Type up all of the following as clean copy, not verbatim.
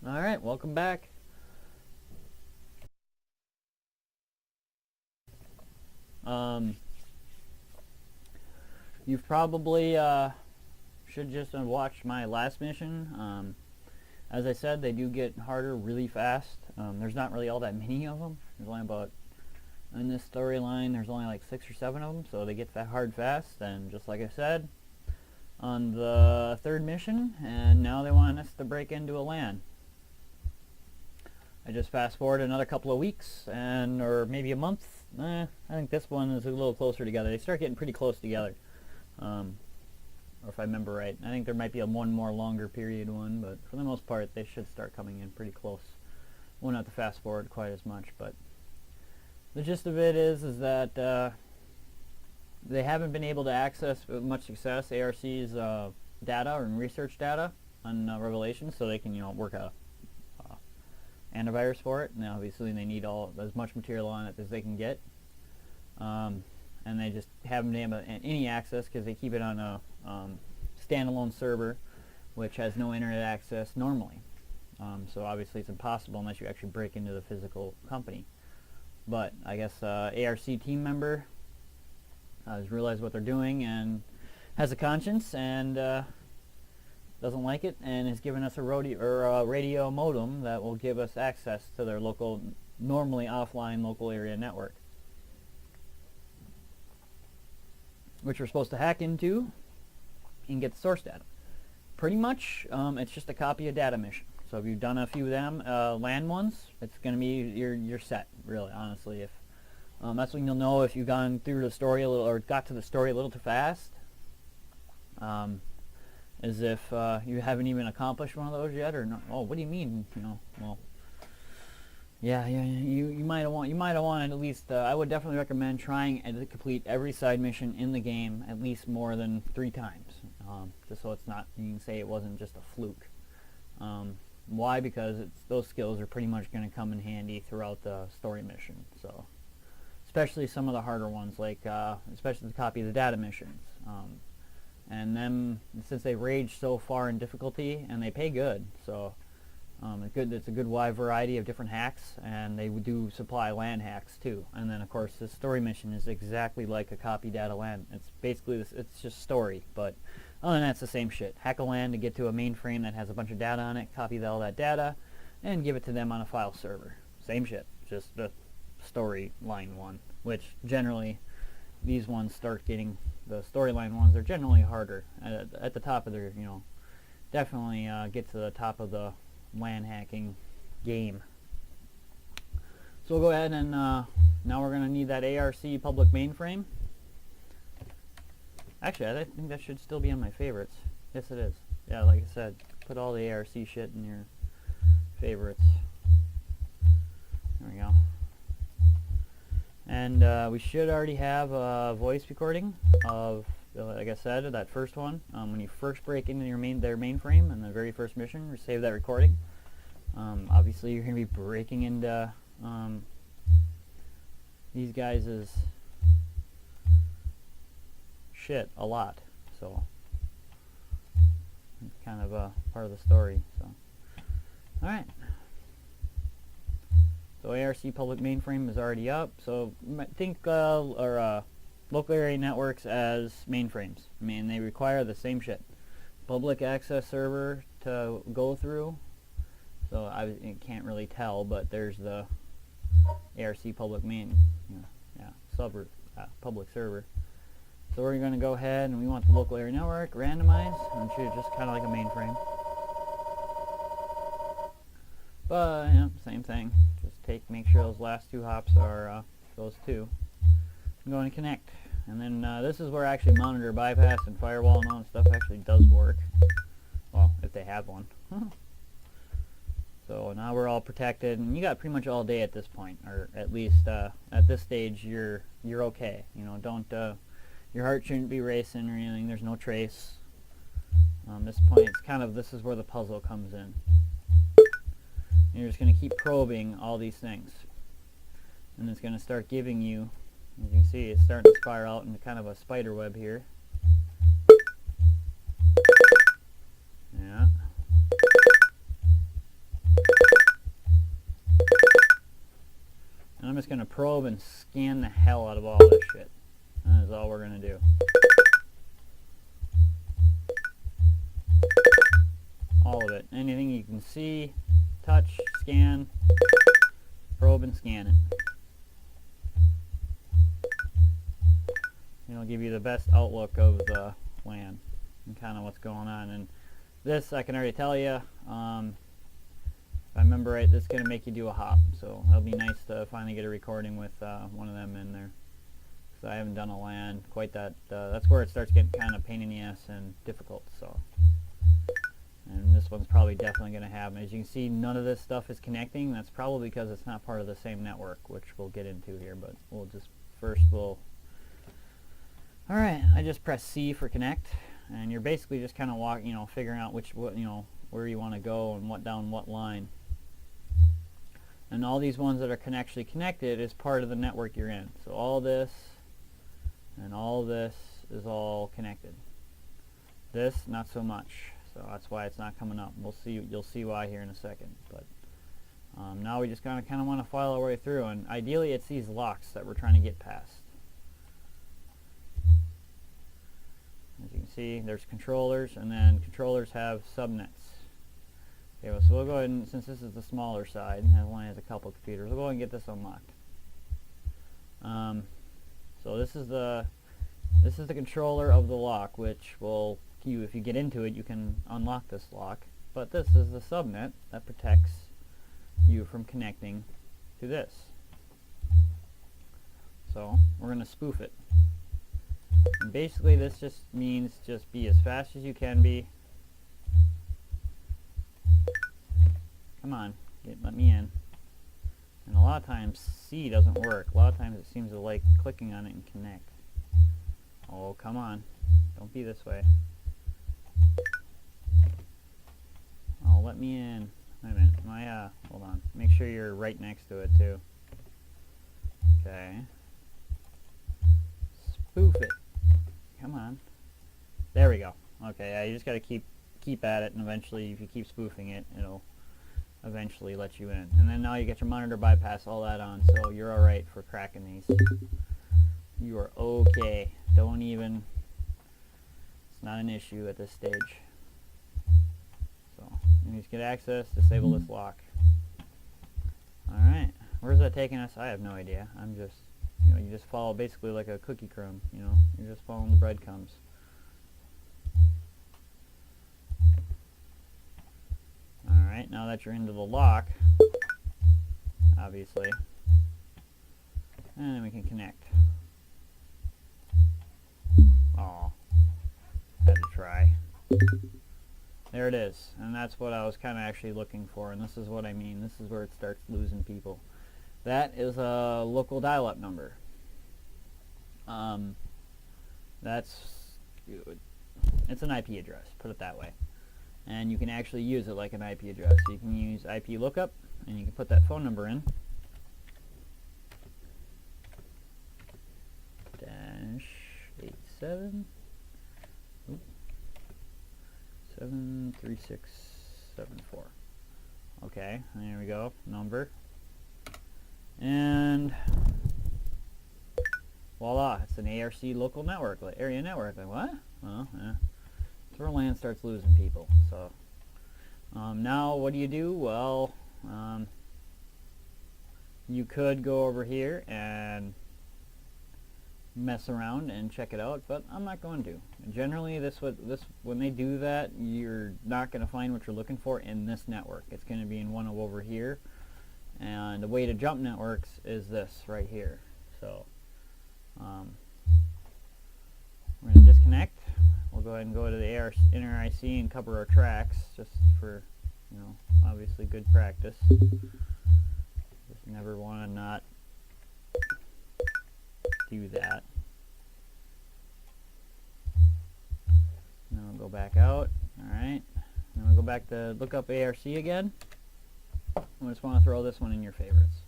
Alright, welcome back. You've probably should just have watched my last mission. As I said, they do get harder really fast. There's not really all that many of them. There's only about, in this storyline, there's only like 6 or 7 of them, so they get hard fast. And just like I said, on the 3rd mission, and now they want us to break into a LAN. I just fast forward another couple of weeks, or maybe a month. I think this one is a little closer together. They start getting pretty close together. Or if I remember right. I think there might be one more longer period one, but for the most part they should start coming in pretty close. Won't have to fast forward quite as much, but the gist of it is that they haven't been able to access with much success ARC's data and research data on Revelation, so they can work a antivirus for it. Now obviously they need as much material on it as they can get, and they just haven't been able to any access because they keep it on a standalone server which has no internet access normally. So obviously it's impossible unless you actually break into the physical company. But I guess ARC team member has realized what they're doing and has a conscience and doesn't like it, and has given us a radio modem that will give us access to their local, normally offline local area network, which we're supposed to hack into and get the source data. Pretty much, it's just a copy of data mission. So if you've done a few of them LAN ones, it's going to be you're set. Really, honestly, if that's when you'll know if you've gone through the story a little or got to the story a little too fast. As if you haven't even accomplished one of those yet, or no. Oh, what do you mean? Well, yeah. You might want to at least. I would definitely recommend trying to complete every side mission in the game at least more than 3 times, just so it's not. You can say it wasn't just a fluke. Why? Because those skills are pretty much going to come in handy throughout the story mission. So, especially some of the harder ones, like especially the copy of the data missions. And then, since they range so far in difficulty, and they pay good, so it's a good wide variety of different hacks, and they do supply LAN hacks too. And then, of course, the story mission is exactly like a copy data LAN. It's basically it's just story, but other than that, it's the same shit. Hack a LAN to get to a mainframe that has a bunch of data on it, copy all that data, and give it to them on a file server. Same shit, just the storyline one, which generally these ones start getting. The storyline ones are generally harder at the top of their, definitely get to the top of the LAN hacking game. So we'll go ahead and now we're going to need that ARC public mainframe. Actually, I think that should still be on my favorites. Yes, it is. Yeah, like I said, put all the ARC shit in your favorites. There we go. And we should already have a voice recording of, like I said, that first one. When you first break into their mainframe in the very first mission, save that recording. Obviously, you're going to be breaking into these guys' shit a lot. So, it's kind of a part of the story. So, alright. So ARC public mainframe is already up. So think local area networks as mainframes. I mean, they require the same shit. Public access server to go through. So I can't really tell, but there's the ARC public public server. So we're going to go ahead and we want the local area network randomized and shoot just kind of like a mainframe. But same thing. Just make sure those last 2 hops are those 2. I'm going to connect, and then this is where actually monitor bypass and firewall and all that stuff actually does work. Well, if they have one. So now we're all protected, and you got pretty much all day at this point, or at least at this stage you're okay. Don't your heart shouldn't be racing or anything. There's no trace. This point, this is where the puzzle comes in. You're just going to keep probing all these things, and it's going to start giving you, as you can see, it's starting to spiral out into kind of a spider web here. Yeah. I'm just going to probe and scan the hell out of all this shit. That is all we're going to do. All of it. Anything you can see, touch, scan, probe and scan it. It'll give you the best outlook of the LAN and kind of what's going on. And this, I can already tell you, if I remember right, this is going to make you do a hop. So it'll be nice to finally get a recording with one of them in there. Because I haven't done a LAN quite that. That's where it starts getting kind of pain in the ass and difficult. So. And this one's probably definitely going to happen. As you can see, none of this stuff is connecting. That's probably because it's not part of the same network, which we'll get into here. But we'll just Alright, I just press C for connect, and you're basically just kind of figuring out where you want to go and down what line. And all these ones that are actually connected is part of the network you're in. So all this and all this is all connected. This, not so much. So that's why it's not coming up. You'll see why here in a second. But now we just kind of want to file our way through, and ideally it's these locks that we're trying to get past. As you can see, there's controllers, and then controllers have subnets. Okay, well, so we'll go ahead and, since this is the smaller side, and it only has a couple computers, we'll go ahead and get this unlocked. So this is the controller of the lock, which will, if you get into it, you can unlock this lock. But this is the subnet that protects you from connecting to this. So we're going to spoof it. And basically this just means just be as fast as you can be. Come on, let me in. And a lot of times C doesn't work. A lot of times it seems to like clicking on it and connect. Oh, come on. Don't be this way. Oh, let me in. Wait a minute. Hold on. Make sure you're right next to it too. Okay. Spoof it. Come on. There we go. Okay, yeah, you just gotta keep at it, and eventually, if you keep spoofing it, it'll eventually let you in. And then now you get your monitor bypass, all that on, so you're alright for cracking these. You are okay. Don't even... It's not an issue at this stage. So, you just get access, disable this lock. Alright, where's that taking us? I have no idea. I'm just... you just follow basically like a cookie crumb, you're just following the breadcrumbs. Alright, now that you're into the lock, obviously, and then we can connect. Aw, had to try. There it is, and that's what I was kind of actually looking for, and this is what I mean. This is where it starts losing people. That is a local dial-up number. It's an IP address, put it that way. And you can actually use it like an IP address. So you can use IP lookup, and you can put that phone number in. -87 73674. Okay, there we go. Number. And voila, it's an ARC local network, like area network. Like what? Well, yeah. That's where LAN starts losing people. So now what do? Well, you could go over here and mess around and check it out, but I'm not going to. Generally, when they do that, you're not going to find what you're looking for in this network. It's going to be in one over here. And the way to jump networks is this right here. So we're going to disconnect. We'll go ahead and go to the inner IC and cover our tracks, just for, obviously good practice. Just never want to not do that. Then we'll go back out. Alright. Then we'll go back to look up ARC again. I just want to throw this one in your favorites.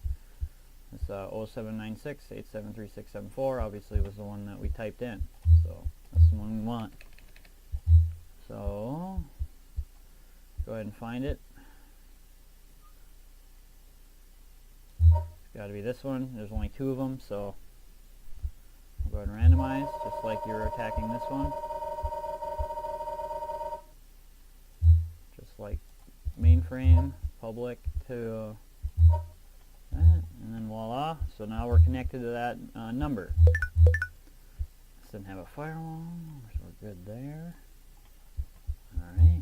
This 0796873674 obviously was the one that we typed in. So that's the one we want. So go ahead and find it. It's got to be this one. There's only 2 of them, so we'll go ahead and randomize, just like you're attacking this one. Just like mainframe, public to that, and then voila. So now we're connected to that number. This didn't have a firewall, so we're good there. Alright,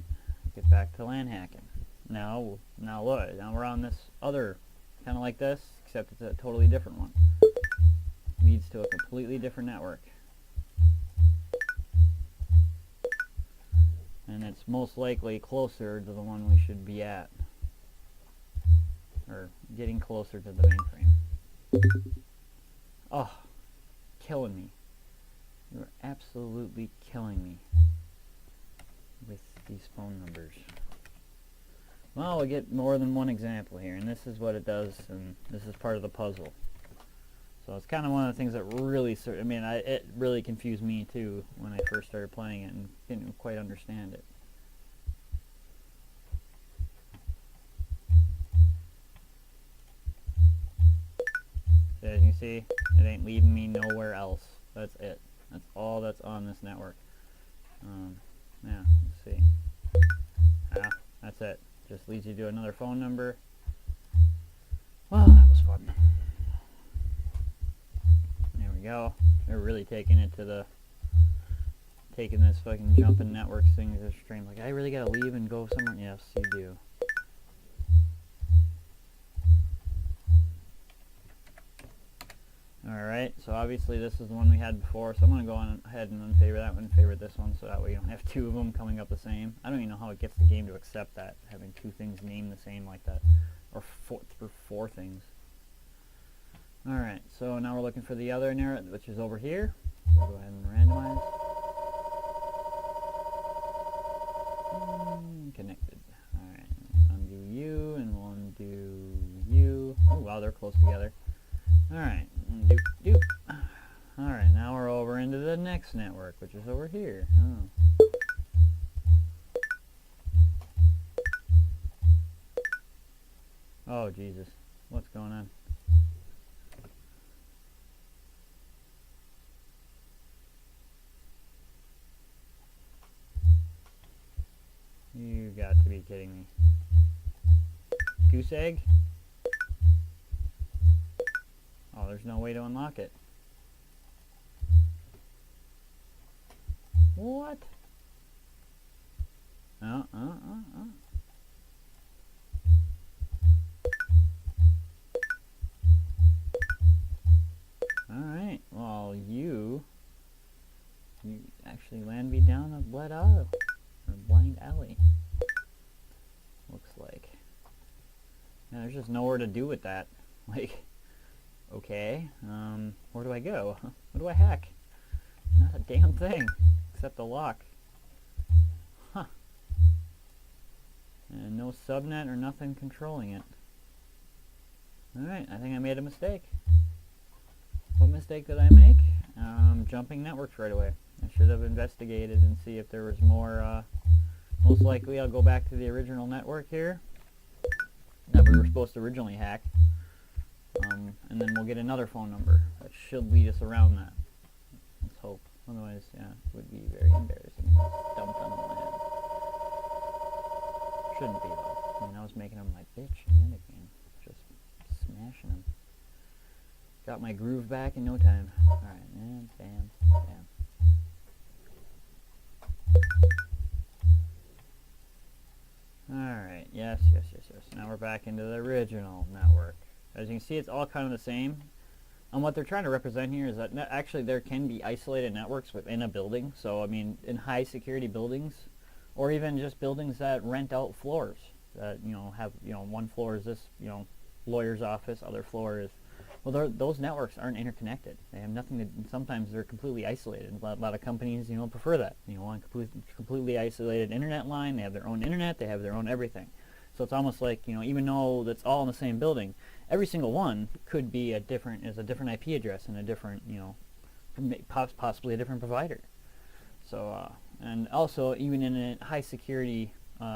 get back to LAN hacking. Now look, now we're on this other, kind of like this, except it's a totally different one. Leads to a completely different network. And it's most likely closer to the one we should be at. Or getting closer to the mainframe. Oh, killing me. You're absolutely killing me with these phone numbers. Well, we get more than one example here, and this is what it does, and this is part of the puzzle. So it's kind of one of the things that really, I mean, it really confused me too when I first started playing it and didn't quite understand it. So as you can see, it ain't leading me nowhere else. That's it. That's all that's on this network. Yeah, let's see. Ah, that's it. Just leads you to another phone number. Well, that was fun. There we go. They're really taking it to the, taking this fucking jumping networks thing to the extreme. Like, I really gotta leave and go somewhere? Yes, you do. Alright, so obviously this is the one we had before, so I'm going to go on ahead and unfavorite that one and favorite this one, so that way you don't have 2 of them coming up the same. I don't even know how it gets the game to accept that, having 2 things named the same like that. Or 4 things. Alright, so now we're looking for the other narrow, which is over here. We'll go ahead and randomize. Connected. Alright, undo you, and we'll undo you. Oh wow, they're close together. Alright, doop. Alright, now we're over into the next network, which is over here. Oh. Oh, Jesus. What's going on? You got to be kidding me. Goose egg? Oh, there's no way to unlock it. What? Alright, well, you actually land me down a blind alley. Looks like. Yeah, there's just nowhere to do with that. Like, okay, where do I go? What do I hack? Not a damn thing, except a lock. Huh. And no subnet or nothing controlling it. Alright, I think I made a mistake. What mistake did I make? Jumping networks right away. I should have investigated and see if there was more, most likely I'll go back to the original network here that we were supposed to originally hack. And then we'll get another phone number that should lead us around that. Let's hope. Otherwise, yeah, it would be very embarrassing. Dumped on the land. Shouldn't be though. I mean, I was making them my bitch in the game. Just smashing them. Got my groove back in no time. Alright, and bam. Alright, yes. Now we're back into the original network. As you can see, it's all kind of the same. And what they're trying to represent here is that actually there can be isolated networks within a building. So, I mean, in high security buildings, or even just buildings that rent out floors. That, have, one floor is this, lawyer's office, other floor is... Well, those networks aren't interconnected. They have nothing to... Sometimes they're completely isolated. A lot of companies, prefer that. Want a completely isolated internet line. They have their own internet. They have their own everything. So it's almost like, even though that's all in the same building, every single one could be a different IP address and a different, possibly a different provider. So, and also, even in a high security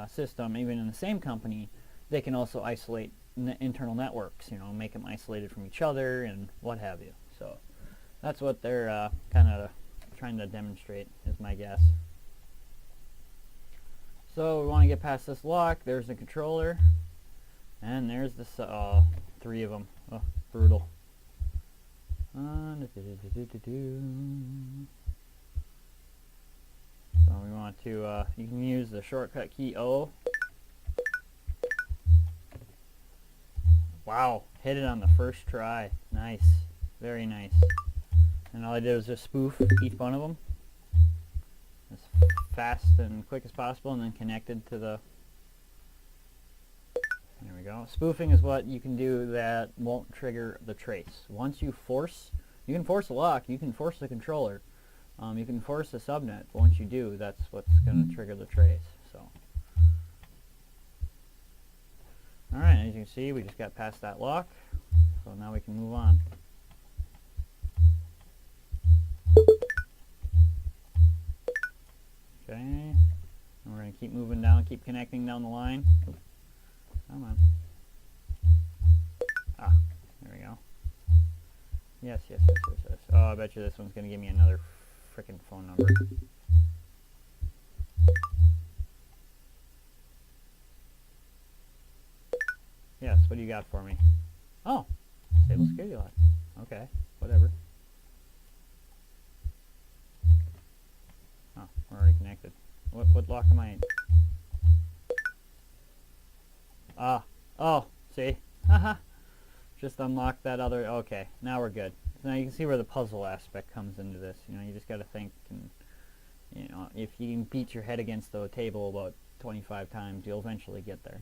system, even in the same company, they can also isolate internal networks, you know, make them isolated from each other and what have you. So that's what they're kind of trying to demonstrate, is my guess. So we want to get past this lock. There's the controller, and there's this 3 of them. Oh, brutal. So we want to, you can use the shortcut key O. Wow, hit it on the first try. Nice, very nice. And all I did was just spoof each one of them as fast and quick as possible, and then connected to the... There we go. Spoofing is what you can do that won't trigger the trace. Once you force, you can force the lock, you can force the controller, you can force the subnet. But once you do, that's what's going to trigger the trace. So, all right, as you can see, we just got past that lock, so now we can move on. Okay, and we're going to keep moving down, keep connecting down the line. Come on. Ah, there we go. Yes, yes, yes, yes, yes. Oh, I bet you this one's going to give me another frickin' phone number. Yes, what do you got for me? Oh, disable security lock. Okay, whatever. Oh, we're already connected. What lock am I in? Ah, oh, see? Haha. Just unlock that other, okay, now we're good. So now you can see where the puzzle aspect comes into this. You know, you just gotta think, and, you know, if you can beat your head against the table about 25 times, you'll eventually get there.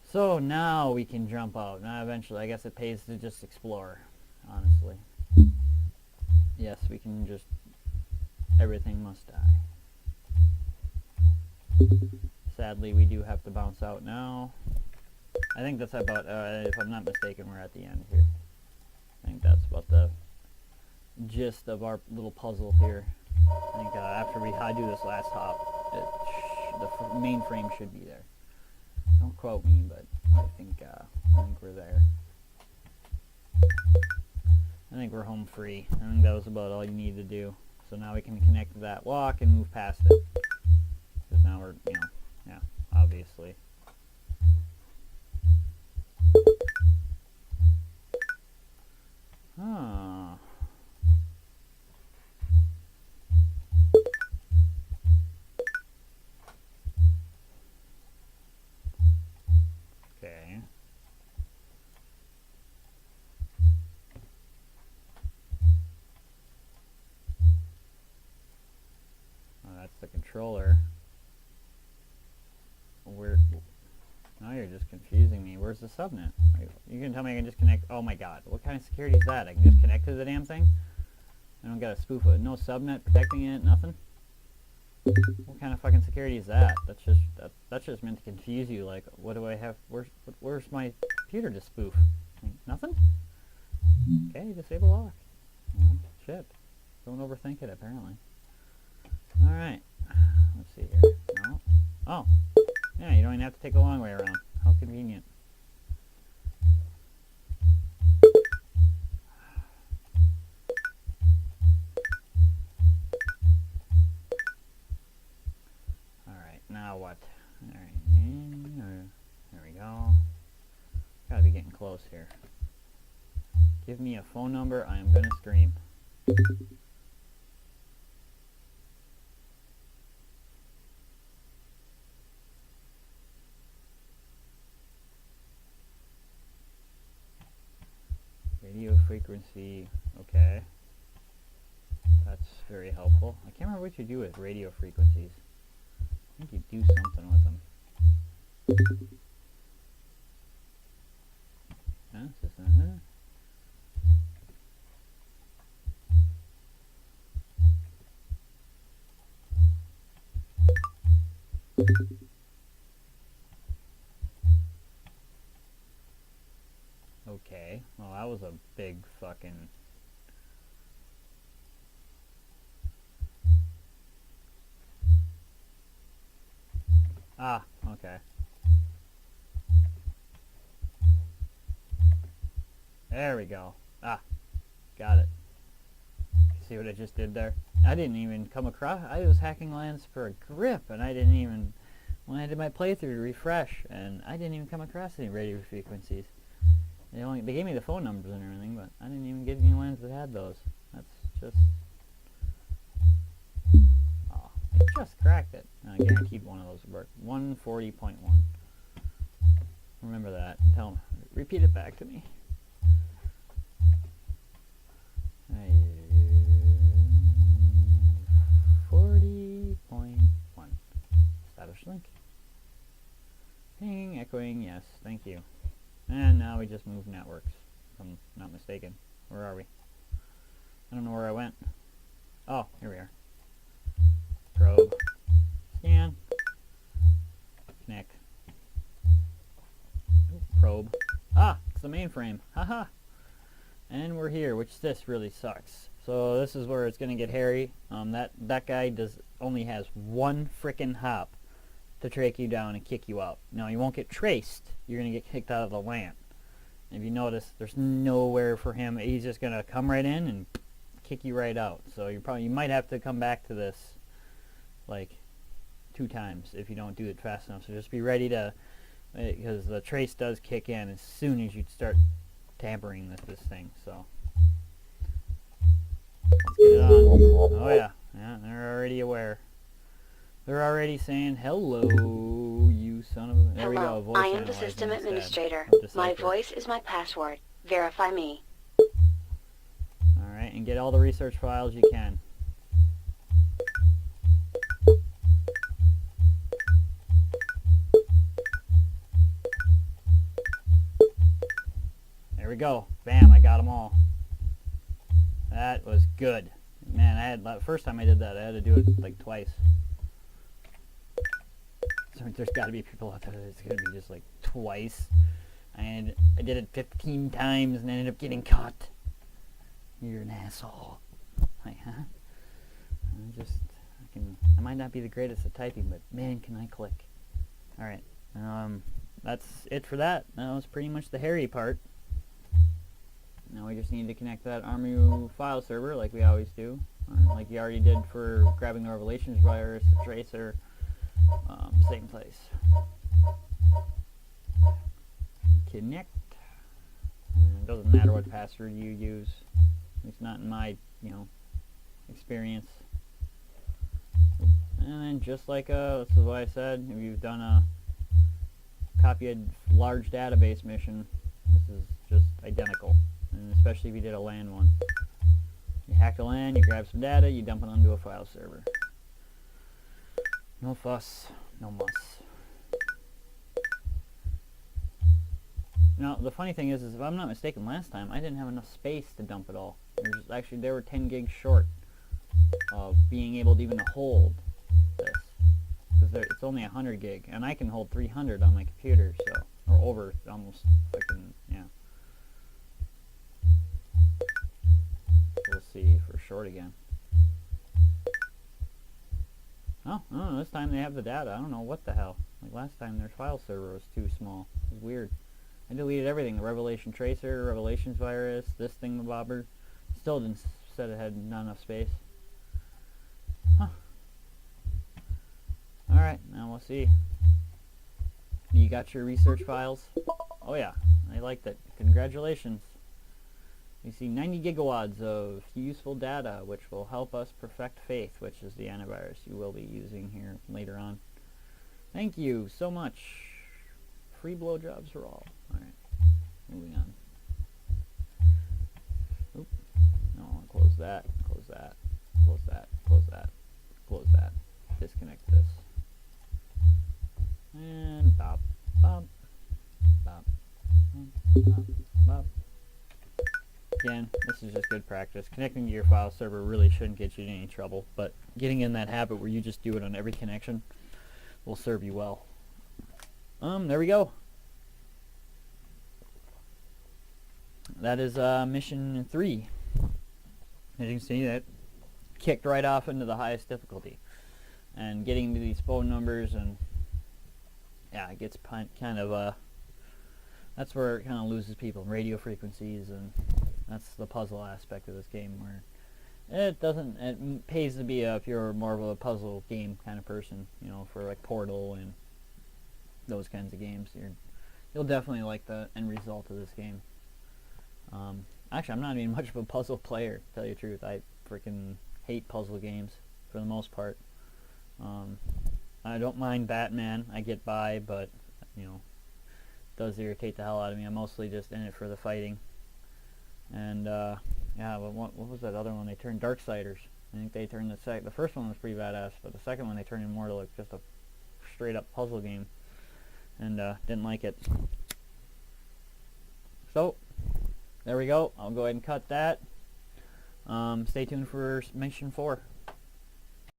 So now we can jump out. Now eventually, I guess it pays to just explore, honestly. Yes, we can just, everything must die. Sadly, we do have to bounce out now. I think that's about, if I'm not mistaken, we're at the end here. I think that's about the gist of our little puzzle here. I think after I do this last hop, the mainframe should be there. Don't quote me, but I think we're there. I think we're home free. I think that was about all you need to do. So now we can connect to that lock and move past it. Because now we're, you know, yeah, obviously. Ah. Okay. Oh, that's the controller. Where? Now you're just confusing me. Where's the subnet? You can tell me I can just connect. Oh my god. What kind of security is that? I can just connect to the damn thing? I don't got a spoof it. No subnet protecting it, nothing? What kind of fucking security is that? That's just meant to confuse you. Like, what do I have? Where's my computer to spoof? Like, nothing? Okay, disable lock. Well, shit. Don't overthink it, apparently. Alright. Let's see here. No. Oh. Yeah, you don't even have to take the long way around. How convenient. Alright, now what? Alright, there we go. Gotta be getting close here. Give me a phone number, I am gonna scream. Radio frequency, okay. That's very helpful. I can't remember what you do with radio frequencies. I think you do something with them. Okay, well that was a big fucking... Ah, okay. There we go. Ah, got it. See what I just did there? I didn't even come across. I was hacking lands for a grip, and I didn't even, when I did my playthrough, refresh, and I didn't even come across any radio frequencies. They gave me the phone numbers and everything, but I didn't even get any lands that had those. That's just... Oh, I just cracked it. I guaranteed one of those would work. 140.1. Remember that. Repeat it back to me. 40.1. Establish link. Ping, echoing, yes, thank you. And now we just move networks, if I'm not mistaken. Where are we? I don't know where I went. Oh, here we are. Probe. Scan. Connect. Ooh, probe. Ah, it's the mainframe. Haha. And we're here, which this really sucks. So this is where it's gonna get hairy. That guy only has one frickin' hop to track you down and kick you out. Now you won't get traced. You're gonna get kicked out of the LAN. If you notice, there's nowhere for him. He's just gonna come right in and kick you right out. So you might have to come back to this like 2 times if you don't do it fast enough. So just be ready to, because the trace does kick in as soon as you start tampering with this thing. So let's get it on. Oh yeah, they're already aware. They're already saying, hello, you son of a... There we go. Voice I am the system administrator. My voice is my password. Verify me. Alright, and get all the research files you can. There we go. Bam, I got them all. That was good. Man, first time I did that, I had to do it like twice. So there's got to be people out there that's going to be just like twice. And I did it 15 times and ended up getting caught. You're an asshole. Like, huh? I might not be the greatest at typing, but man, can I click. Alright. That's it for that. That was pretty much the hairy part. Now we just need to connect that ARMU file server like we always do. Like you already did for grabbing the Revelations virus, the tracer. Same place. Connect. It doesn't matter what password you use. At least not in my, experience. And then just like this is what I said, if you've done a copied large database mission, this is just identical. And especially if you did a LAN one. You hack a LAN, you grab some data, you dump it onto a file server. No fuss, no muss. Now, the funny thing is if I'm not mistaken, last time I didn't have enough space to dump it all. They were 10 gigs short of being able to even hold this. Because it's only 100 gig, and I can hold 300 on my computer, so, or over, almost, yeah. We'll see for short again. Oh, this time they have the data. I don't know what the hell. Like last time their file server was too small. It was weird. I deleted everything. The Revelation Tracer, Revelations virus, this thingamabobber. Still didn't said it had not enough space. Huh. Alright, now we'll see. You got your research files? Oh yeah, I liked it. Congratulations. You see 90 gigawatts of useful data, which will help us perfect Faith, which is the antivirus you will be using here later on. Thank you so much. Free blowjobs for all. Alright, moving on. Oop. No, close that, close that, close that, close that, close that. Disconnect this. And bop, bop, bop, bop, bop. Again, this is just good practice. Connecting to your file server really shouldn't get you in any trouble, but getting in that habit where you just do it on every connection will serve you well. There we go. That is mission 3. As you can see, that kicked right off into the highest difficulty. And getting to these phone numbers, and yeah, it gets kind of that's where it kind of loses people. Radio frequencies, and that's the puzzle aspect of this game, where it pays to be if you're more of a puzzle game kind of person, you know, for like Portal and those kinds of games. You'll definitely like the end result of this game. Actually, I'm not even much of a puzzle player, to tell you the truth. I freaking hate puzzle games for the most part. I don't mind Batman. I get by, but, you know, it does irritate the hell out of me. I'm mostly just in it for the fighting. And, yeah, but what was that other one? They turned Darksiders. I think they turned the first one was pretty badass, but the second one they turned in more to like just a straight up puzzle game. And, didn't like it. So, there we go. I'll go ahead and cut that. Stay tuned for Mission 4.